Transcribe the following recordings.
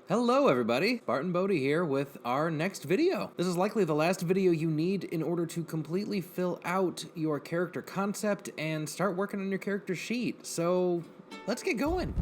Hello everybody, Barton Bodie here with our next video. This is likely the last video you need in order to completely fill out your character concept and start working on your character sheet. So let's get going.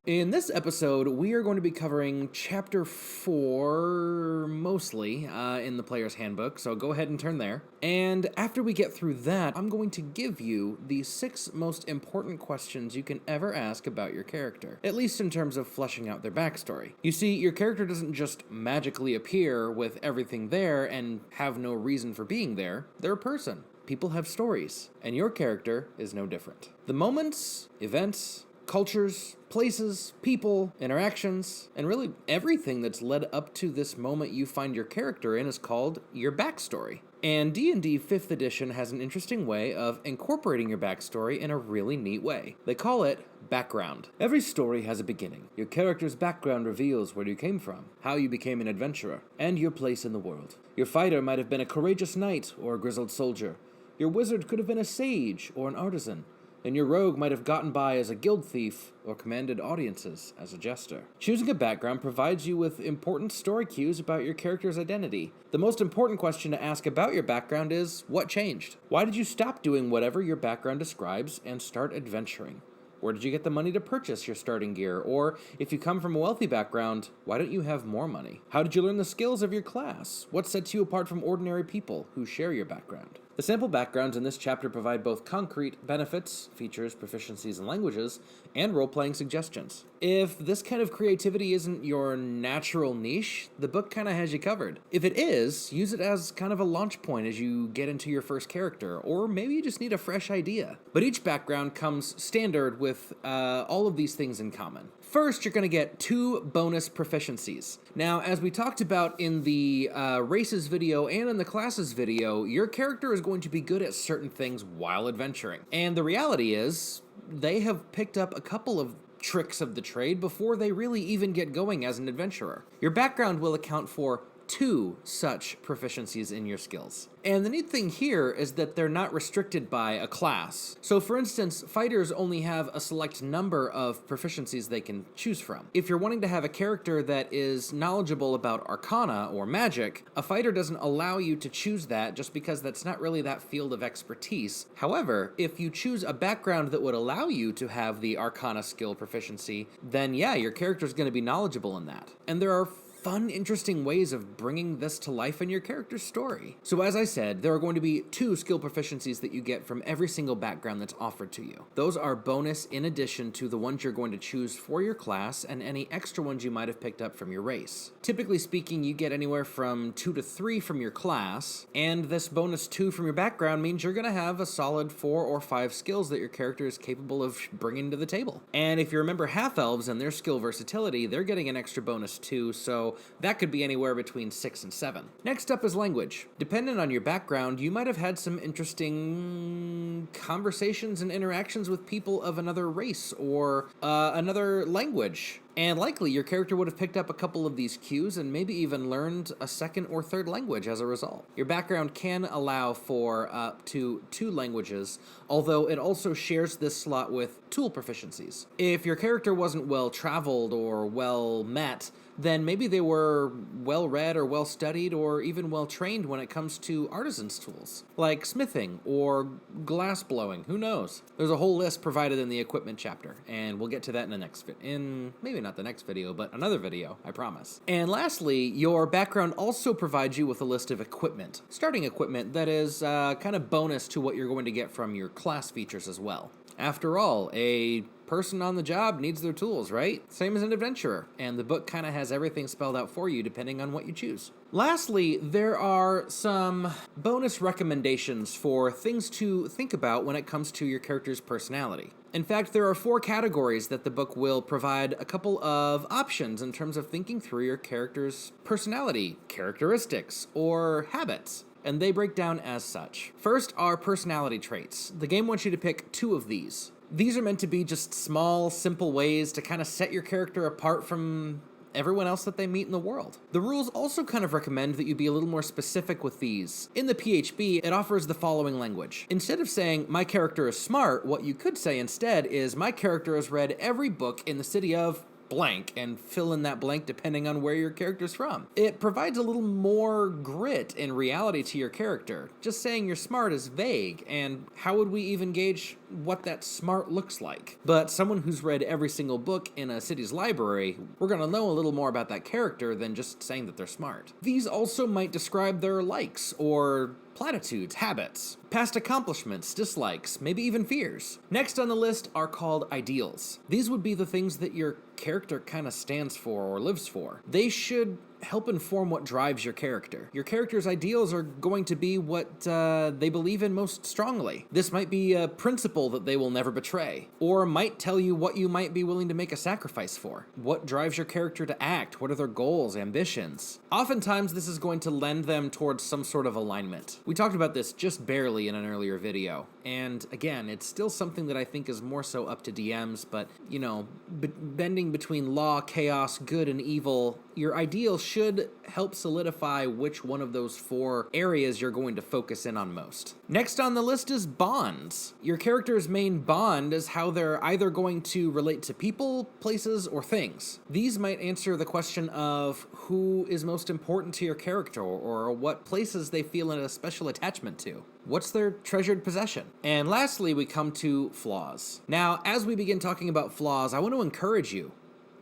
In this episode, we are going to be covering Chapter 4, mostly, in the Player's Handbook, so go ahead and turn there. And after we get through that, I'm going to give you the 6 most important questions you can ever ask about your character, at least in terms of fleshing out their backstory. You see, your character doesn't just magically appear with everything there and have no reason for being there. They're a person. People have stories, and your character is no different. The moments, events, cultures, places, people, interactions, and really everything that's led up to this moment you find your character in is called your backstory. And D&D 5th edition has an interesting way of incorporating your backstory in a really neat way. They call it background. Every story has a beginning. Your character's background reveals where you came from, how you became an adventurer, and your place in the world. Your fighter might have been a courageous knight or a grizzled soldier. Your wizard could have been a sage or an artisan. And your rogue might have gotten by as a guild thief or commanded audiences as a jester. Choosing a background provides you with important story cues about your character's identity. The most important question to ask about your background is, what changed? Why did you stop doing whatever your background describes and start adventuring? Where did you get the money to purchase your starting gear? Or, if you come from a wealthy background, why don't you have more money? How did you learn the skills of your class? What sets you apart from ordinary people who share your background? The sample backgrounds in this chapter provide both concrete benefits, features, proficiencies, and languages, and role-playing suggestions. If this kind of creativity isn't your natural niche, the book kind of has you covered. If it is, use it as kind of a launch point as you get into your first character, or maybe you just need a fresh idea. But each background comes standard with all of these things in common. First, you're going to get 2 bonus proficiencies. Now, as we talked about in the races video and in the classes video, your character is going to be good at certain things while adventuring. And the reality is, they have picked up a couple of tricks of the trade before they really even get going as an adventurer. Your background will account for 2 such proficiencies in your skills. And the neat thing here is that they're not restricted by a class. So for instance, fighters only have a select number of proficiencies they can choose from. If you're wanting to have a character that is knowledgeable about arcana or magic, a fighter doesn't allow you to choose that just because that's not really that field of expertise. However, if you choose a background that would allow you to have the arcana skill proficiency, then yeah, your character's going to be knowledgeable in that. And there are fun, interesting ways of bringing this to life in your character's story. So as I said, there are going to be 2 skill proficiencies that you get from every single background that's offered to you. Those are bonus in addition to the ones you're going to choose for your class and any extra ones you might have picked up from your race. Typically speaking, you get anywhere from 2 to 3 from your class, and this bonus 2 from your background means you're going to have a solid 4 or 5 skills that your character is capable of bringing to the table. And if you remember half-elves and their skill versatility, they're getting an extra bonus 2, so that could be anywhere between 6 and 7. Next up is language. Depending on your background, you might have had some interesting conversations and interactions with people of another race or another language. And likely your character would have picked up a couple of these cues and maybe even learned a second or third language as a result. Your background can allow for up to 2 languages, although it also shares this slot with tool proficiencies. If your character wasn't well-traveled or well-met, then maybe they were well-read or well-studied or even well-trained when it comes to artisans' tools, like smithing or glass blowing, who knows? There's a whole list provided in the equipment chapter, and we'll get to that in the next maybe not the next video, but another video, I promise. And lastly, your background also provides you with a list of equipment, starting equipment that is kind of bonus to what you're going to get from your class features as well. After all, a person on the job needs their tools, right? Same as an adventurer, and the book kind of has everything spelled out for you depending on what you choose. Lastly, there are some bonus recommendations for things to think about when it comes to your character's personality. In fact, there are 4 categories that the book will provide a couple of options in terms of thinking through your character's personality, characteristics, or habits. And they break down as such. First are personality traits. The game wants you to pick 2 of these. These are meant to be just small, simple ways to kind of set your character apart from everyone else that they meet in the world. The rules also kind of recommend that you be a little more specific with these. In the PHB, it offers the following language. Instead of saying, my character is smart, what you could say instead is, my character has read every book in the city of blank, and fill in that blank depending on where your character's from. It provides a little more grit and reality to your character. Just saying you're smart is vague, and how would we even gauge what that smart looks like? But someone who's read every single book in a city's library, we're gonna know a little more about that character than just saying that they're smart. These also might describe their likes or platitudes, habits, past accomplishments, dislikes, maybe even fears. Next on the list are called ideals. These would be the things that your character kind of stands for or lives for. They should help inform what drives your character. Your character's ideals are going to be what they believe in most strongly. This might be a principle that they will never betray, or might tell you what you might be willing to make a sacrifice for. What drives your character to act? What are their goals, ambitions? Oftentimes, this is going to lend them towards some sort of alignment. We talked about this just barely in an earlier video, and again, it's still something that I think is more so up to DMs, but, you know, bending between law, chaos, good, and evil, your ideals should help solidify which one of those 4 areas you're going to focus in on most. Next on the list is bonds. Your character's main bond is how they're either going to relate to people, places, or things. These might answer the question of who is most important to your character, or what places they feel a special attachment to. What's their treasured possession? And lastly, we come to flaws. Now, as we begin talking about flaws, I want to encourage you,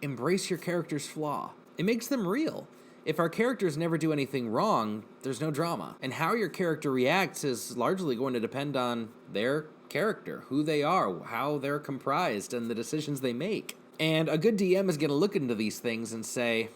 embrace your character's flaw. It makes them real. If our characters never do anything wrong, there's no drama. And how your character reacts is largely going to depend on their character, who they are, how they're comprised, and the decisions they make. And a good DM is going to look into these things and say,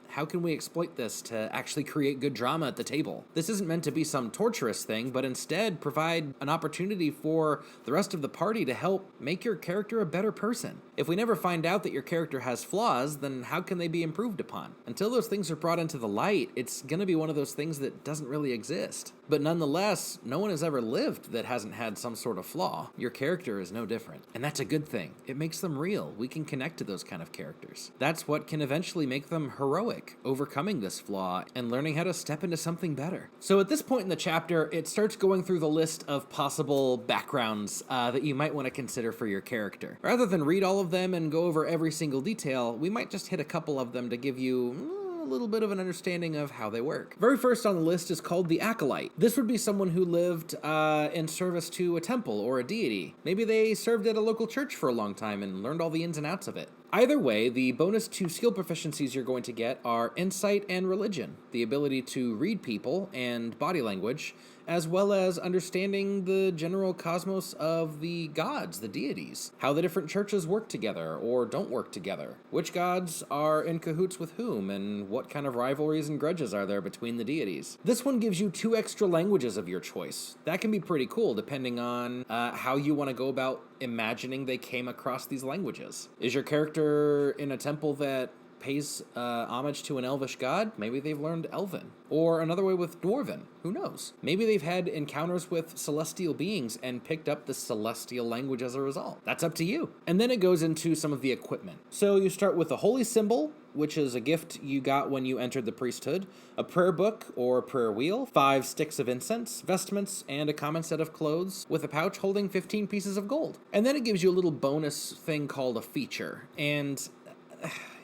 how can we exploit this to actually create good drama at the table? This isn't meant to be some torturous thing, but instead provide an opportunity for the rest of the party to help make your character a better person. If we never find out that your character has flaws, then how can they be improved upon? Until those things are brought into the light, it's going to be one of those things that doesn't really exist. But nonetheless, no one has ever lived that hasn't had some sort of flaw. Your character is no different. And that's a good thing. It makes them real. We can connect to those kind of characters. That's what can eventually make them heroic, overcoming this flaw and learning how to step into something better. So at this point in the chapter, it starts going through the list of possible backgrounds that you might want to consider for your character. Rather than read all of them and go over every single detail, we might just hit a couple of them to give you a little bit of an understanding of how they work. Very first on the list is called the Acolyte. This would be someone who lived in service to a temple or a deity. Maybe they served at a local church for a long time and learned all the ins and outs of it. Either way, the bonus 2 skill proficiencies you're going to get are Insight and Religion, the ability to read people and body language, as well as understanding the general cosmos of the gods, the deities, how the different churches work together or don't work together, which gods are in cahoots with whom, and what kind of rivalries and grudges are there between the deities. This one gives you 2 extra languages of your choice. That can be pretty cool depending on how you want to go about imagining they came across these languages. Is your character in a temple that pays homage to an elvish god? Maybe they've learned Elven. Or another way with Dwarven. Who knows? Maybe they've had encounters with celestial beings and picked up the celestial language as a result. That's up to you. And then it goes into some of the equipment. So you start with a holy symbol, which is a gift you got when you entered the priesthood, a prayer book or prayer wheel, 5 sticks of incense, vestments, and a common set of clothes with a pouch holding 15 pieces of gold. And then it gives you a little bonus thing called a feature. And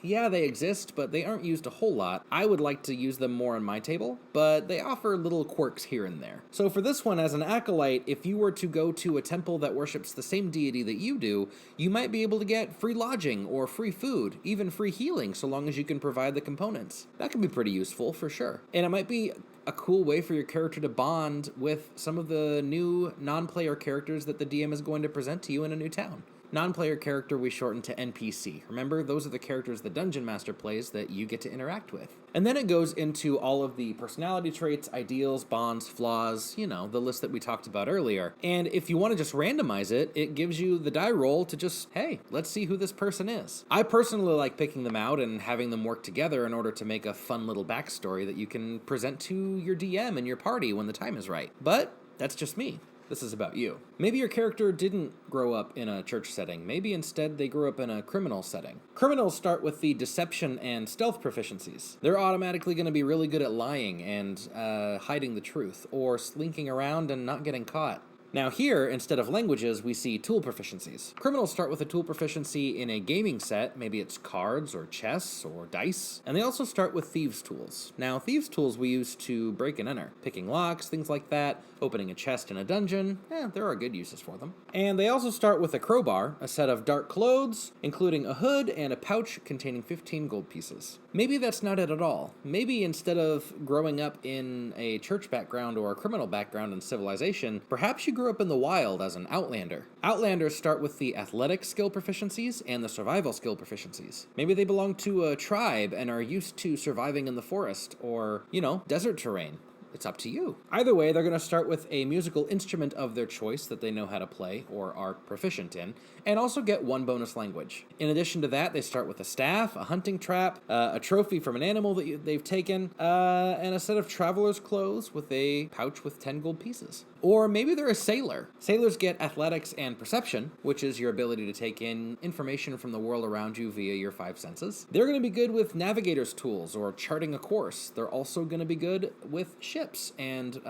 yeah, they exist, but they aren't used a whole lot. I would like to use them more on my table, but they offer little quirks here and there. So for this one, as an acolyte, if you were to go to a temple that worships the same deity that you do, you might be able to get free lodging or free food, even free healing, so long as you can provide the components. That can be pretty useful, for sure. And it might be a cool way for your character to bond with some of the new non-player characters that the DM is going to present to you in a new town. Non-player character we shorten to NPC. Remember, those are the characters the Dungeon Master plays that you get to interact with. And then it goes into all of the personality traits, ideals, bonds, flaws, you know, the list that we talked about earlier. And if you want to just randomize it, it gives you the die roll to just, hey, let's see who this person is. I personally like picking them out and having them work together in order to make a fun little backstory that you can present to your DM and your party when the time is right. But that's just me. This is about you. Maybe your character didn't grow up in a church setting. Maybe instead they grew up in a criminal setting. Criminals start with the deception and stealth proficiencies. They're automatically going to be really good at lying and hiding the truth, or slinking around and not getting caught. Now here, instead of languages, we see tool proficiencies. Criminals start with a tool proficiency in a gaming set, maybe it's cards or chess or dice, and they also start with thieves' tools. Now, thieves' tools we use to break and enter, picking locks, things like that, opening a chest in a dungeon, there are good uses for them. And they also start with a crowbar, a set of dark clothes, including a hood and a pouch containing 15 gold pieces. Maybe that's not it at all. Maybe instead of growing up in a church background or a criminal background in civilization, perhaps you grew up in the wild as an outlander. Outlanders start with the athletic skill proficiencies and the survival skill proficiencies. Maybe they belong to a tribe and are used to surviving in the forest or, desert terrain. It's up to you. Either way, they're going to start with a musical instrument of their choice that they know how to play or are proficient in, and also get one bonus language. In addition to that, they start with a staff, a hunting trap, a trophy from an animal that they've taken, and a set of traveler's clothes with a pouch with 10 gold pieces. Or maybe they're a sailor. Sailors get athletics and perception, which is your ability to take in information from the world around you via your 5 senses. They're going to be good with navigator's tools or charting a course. They're also going to be good with ships and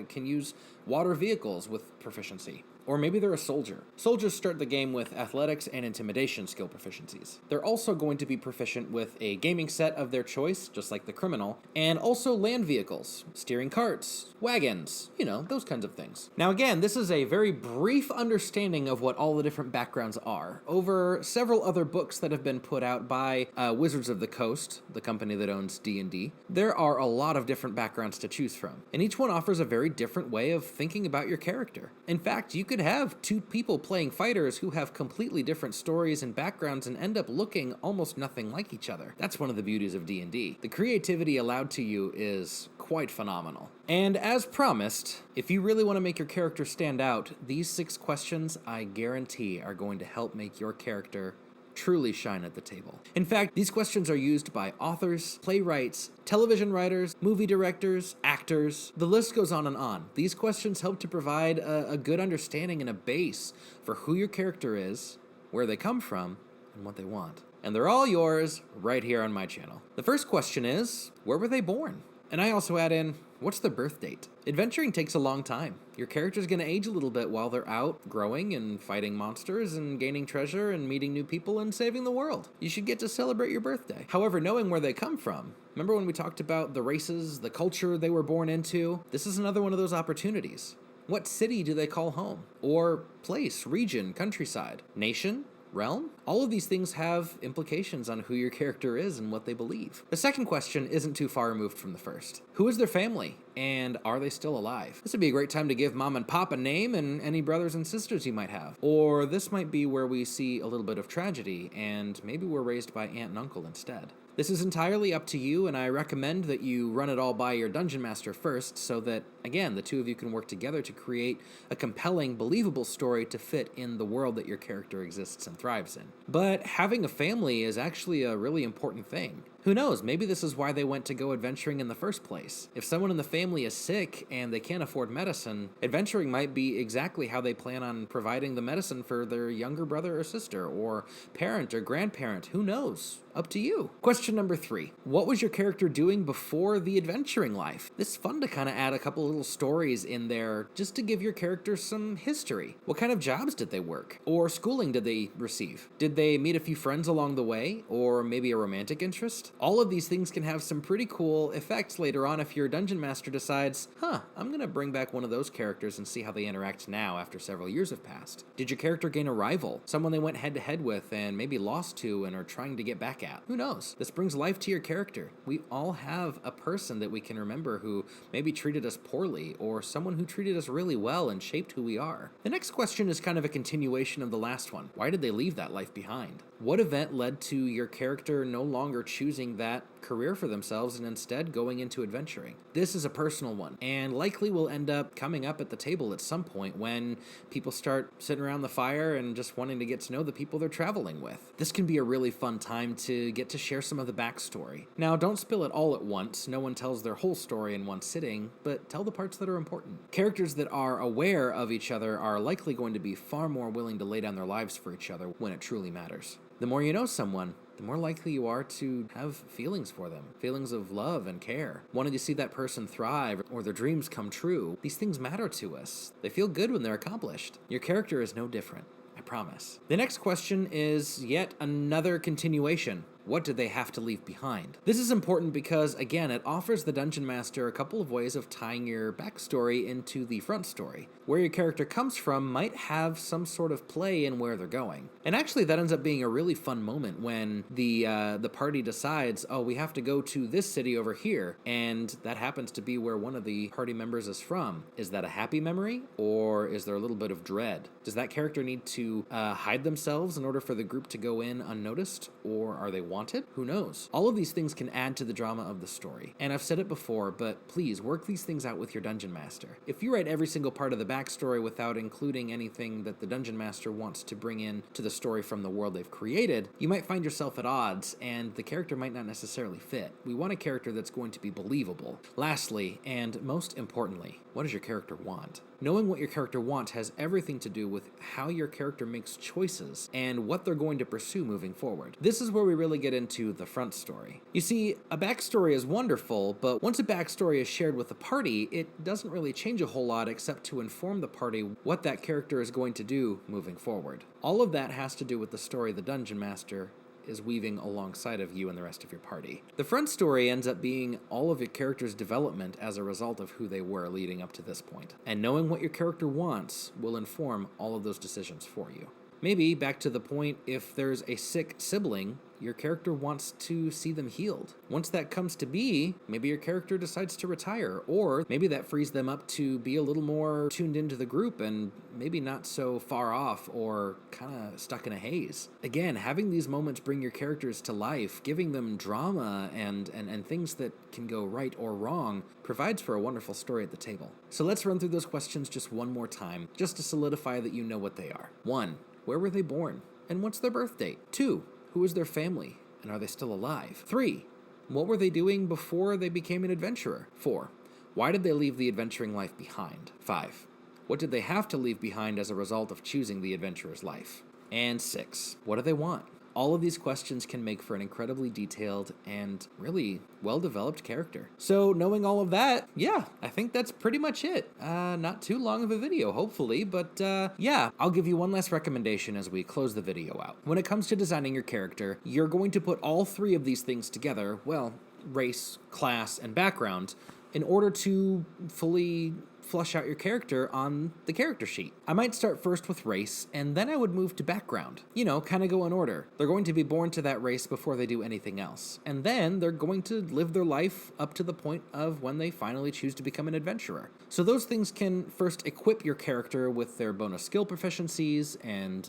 can use water vehicles with proficiency. Or maybe they're a soldier. Soldiers start the game with athletics and intimidation skill proficiencies. They're also going to be proficient with a gaming set of their choice, just like the criminal, and also land vehicles, steering carts, wagons, those kinds of things. Now again, this is a very brief understanding of what all the different backgrounds are. Over several other books that have been put out by Wizards of the Coast, the company that owns D&D, there are a lot of different backgrounds to choose from, and each one offers a very different way of thinking about your character. In fact, you could have 2 people playing fighters who have completely different stories and backgrounds and end up looking almost nothing like each other. That's one of the beauties of D&D. The creativity allowed to you is quite phenomenal. And as promised, if you really want to make your character stand out, these 6 questions, I guarantee, are going to help make your character truly shine at the table. In fact, these questions are used by authors, playwrights, television writers, movie directors, actors. The list goes on and on. These questions help to provide a good understanding and a base for who your character is, where they come from, and what they want. And they're all yours right here on my channel. The first question is, where were they born? And I also add in, what's the birth date? Adventuring takes a long time. Your character's going to age a little bit while they're out growing and fighting monsters and gaining treasure and meeting new people and saving the world. You should get to celebrate your birthday. However, knowing where they come from, remember when we talked about the races, the culture they were born into? This is another one of those opportunities. What city do they call home? Or place, region, countryside, nation? Realm? All of these things have implications on who your character is and what they believe. The second question isn't too far removed from the first. Who is their family, and are they still alive? This would be a great time to give mom and pop a name and any brothers and sisters you might have. Or this might be where we see a little bit of tragedy, and maybe we're raised by aunt and uncle instead. This is entirely up to you, and I recommend that you run it all by your dungeon master first so that, again, the 2 of you can work together to create a compelling, believable story to fit in the world that your character exists and thrives in. But having a family is actually a really important thing. Who knows, maybe this is why they went to go adventuring in the first place. If someone in the family is sick and they can't afford medicine, adventuring might be exactly how they plan on providing the medicine for their younger brother or sister, or parent or grandparent. Who knows? Up to you. Question number 3. What was your character doing before the adventuring life? This is fun to kind of add a couple little stories in there just to give your character some history. What kind of jobs did they work? Or schooling did they receive? Did they meet a few friends along the way? Or maybe a romantic interest? All of these things can have some pretty cool effects later on if your dungeon master decides, I'm going to bring back one of those characters and see how they interact now after several years have passed. Did your character gain a rival? Someone they went head to head with and maybe lost to and are trying to get back at? Who knows? This brings life to your character. We all have a person that we can remember who maybe treated us poorly, or someone who treated us really well and shaped who we are. The next question is kind of a continuation of the last one. Why did they leave that life behind? What event led to your character no longer choosing choosing that career for themselves and instead going into adventuring. This is a personal one, and likely will end up coming up at the table at some point when people start sitting around the fire and just wanting to get to know the people they're traveling with. This can be a really fun time to get to share some of the backstory. Now, don't spill it all at once. No one tells their whole story in one sitting, but tell the parts that are important. Characters that are aware of each other are likely going to be far more willing to lay down their lives for each other when it truly matters. The more you know someone, the more likely you are to have feelings for them, feelings of love and care, wanting to see that person thrive or their dreams come true. These things matter to us. They feel good when they're accomplished. Your character is no different, I promise. The next question is yet another continuation. What did they have to leave behind? This is important because, again, it offers the Dungeon Master a couple of ways of tying your backstory into the front story. Where your character comes from might have some sort of play in where they're going. And actually, that ends up being a really fun moment when the party decides, oh, we have to go to this city over here, and that happens to be where one of the party members is from. Is that a happy memory, or is there a little bit of dread? Does that character need to hide themselves in order for the group to go in unnoticed, or are they wanted? Who knows? All of these things can add to the drama of the story. And I've said it before, but please work these things out with your Dungeon Master. If you write every single part of the backstory without including anything that the Dungeon Master wants to bring in to the story from the world they've created, you might find yourself at odds, and the character might not necessarily fit. We want a character that's going to be believable. Lastly, and most importantly, what does your character want? Knowing what your character wants has everything to do with how your character makes choices and what they're going to pursue moving forward. This is where we really get into the front story. You see, a backstory is wonderful, but once a backstory is shared with the party, it doesn't really change a whole lot except to inform the party what that character is going to do moving forward. All of that has to do with the story the Dungeon Master is weaving alongside of you and the rest of your party. The front story ends up being all of your character's development as a result of who they were leading up to this point. And knowing what your character wants will inform all of those decisions for you. Maybe, back to the point, if there's a sick sibling, your character wants to see them healed. Once that comes to be, maybe your character decides to retire, or maybe that frees them up to be a little more tuned into the group and maybe not so far off or kind of stuck in a haze. Again, having these moments bring your characters to life, giving them drama and things that can go right or wrong, provides for a wonderful story at the table. So let's run through those questions just one more time, just to solidify that you know what they are. 1. Where were they born? And what's their birth date? 2. Who is their family? And are they still alive? 3. What were they doing before they became an adventurer? 4. Why did they leave the adventuring life behind? 5. What did they have to leave behind as a result of choosing the adventurer's life? And 6. What do they want? All of these questions can make for an incredibly detailed and really well-developed character. So knowing all of that, yeah, I think that's pretty much it. Not too long of a video, hopefully, but yeah, I'll give you one last recommendation as we close the video out. When it comes to designing your character, you're going to put all 3 of these things together, well, race, class, and background, in order to fully flush out your character on the character sheet. I might start first with race, and then I would move to background. You know, kind of go in order. They're going to be born to that race before they do anything else. And then they're going to live their life up to the point of when they finally choose to become an adventurer. So those things can first equip your character with their bonus skill proficiencies and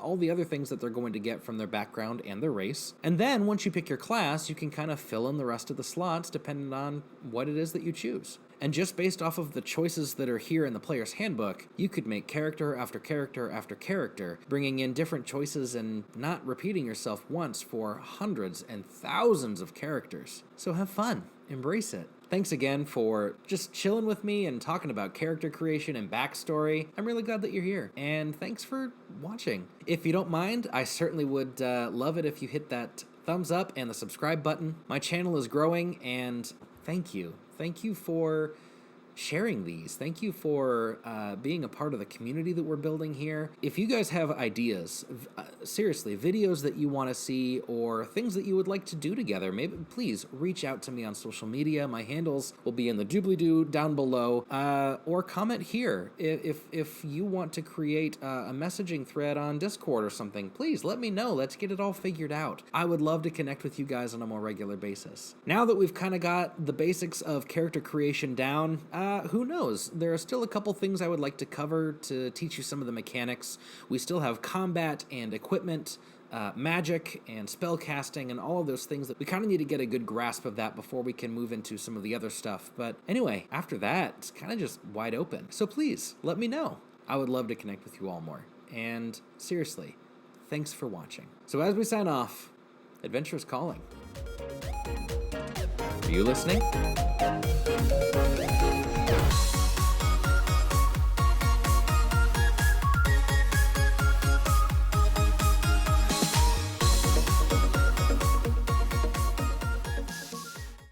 all the other things that they're going to get from their background and their race. And then once you pick your class, you can kind of fill in the rest of the slots depending on what it is that you choose. And just based off of the choices that are here in the player's handbook, you could make character after character after character, bringing in different choices and not repeating yourself once for hundreds and thousands of characters. So have fun. Embrace it. Thanks again for just chilling with me and talking about character creation and backstory. I'm really glad that you're here, and thanks for watching. If you don't mind, I certainly would love it if you hit that thumbs up and the subscribe button. My channel is growing, and thank you. Thank you for sharing these. Thank you for being a part of the community that we're building here. If you guys have ideas, seriously, videos that you want to see or things that you would like to do together, maybe please reach out to me on social media. My handles will be in the doobly-doo down below, or comment here. If you want to create a messaging thread on Discord or something, please let me know. Let's get it all figured out. I would love to connect with you guys on a more regular basis. Now that we've kind of got the basics of character creation down, who knows? There are still a couple things I would like to cover to teach you some of the mechanics. We still have combat and equipment magic and spell casting and all of those things that we kind of need to get a good grasp of that before we can move into some of the other stuff. But anyway, after that, it's kind of just wide open. So please, let me know. I would love to connect with you all more. And seriously, thanks for watching. So as we sign off, adventure is calling. Are you listening?